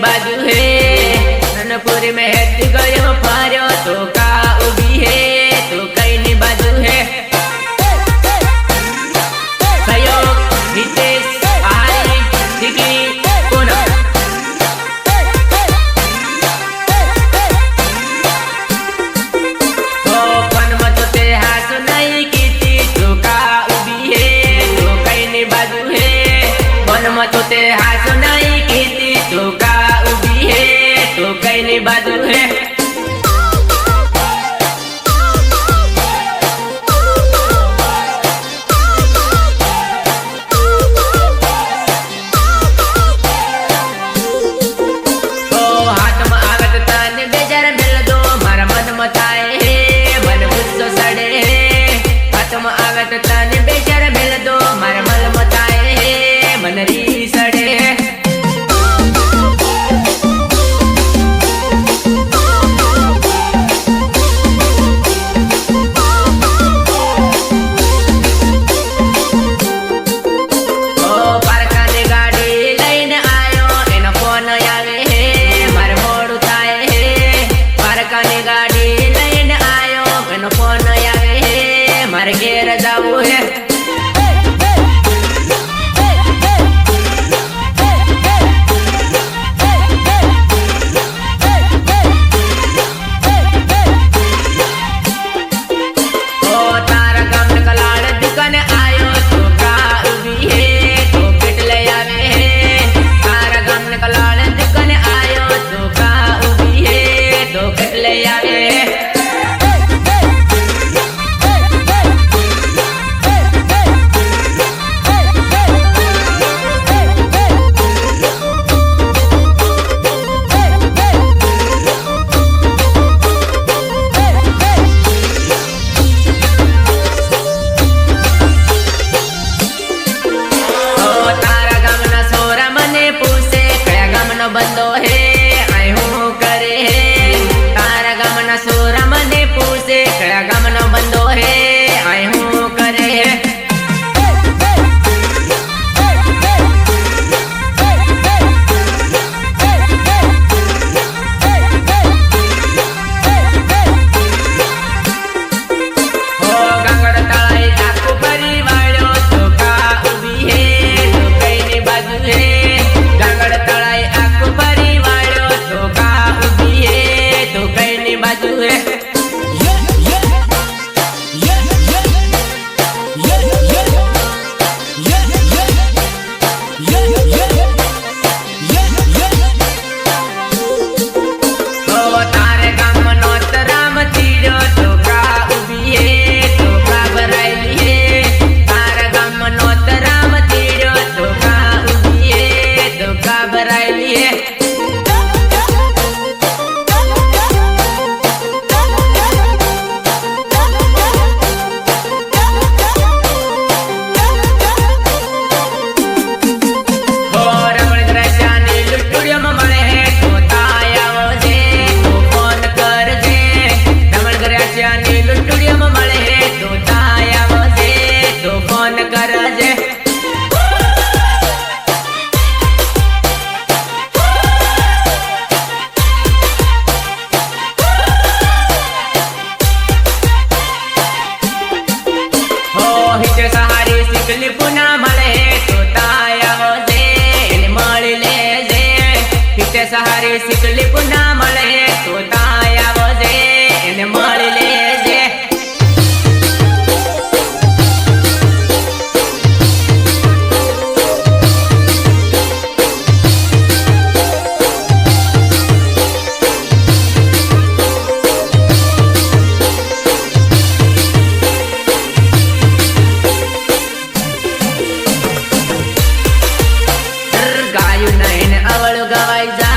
बाजू है ननपुरी में हेती गयो फार्यो तो का उभी है तो कई नी बाजू है सहयोग हितेश आहारी दिगी पूनम तो पन मचोते हासु नहीं कीती तो का उभी है तो कई नी बाजू है पन मचोते हासु नहीं कीती तो का उभी है तो कई नी बाजू है तने बेचार मिल दो मार मल मताए मन री सड़े ओ पारकाने गाड़ी लईने आयो एनो फोन आवे है मार मोडू थाए है पारकाने गाड़ी लईने आयो एनो फोन आवे है मार घेर जाऊ है ओ तारा गाम कलाड़ दुकान आयो तो का उभी है तो किटले आवे है तारा गाम कलाड़ दुकान आयो तो का उभी है तो किटले आवे है बंदो है आई हूँ करे है तारा गमना सोरा मने पूछे कया गमना बंदो है आई हूँ करे है हो गंगड़ तलाई आकू परी वालो तो का उभी है तो कई नी बाजू है गंगड़ तलाई बाजू है तारे गाम नोत राम तीरो तो का उभी है तो का भराई है तारे गाम नोत राम तीरो तो का उभी है तो का भराई है सहारी सिकली पुना मले तो ताया जे मळी ले जे हिते सहारी सिकली पुना मले तो ताया जे मळी ले जे गायु नैन अवळ गवाई जा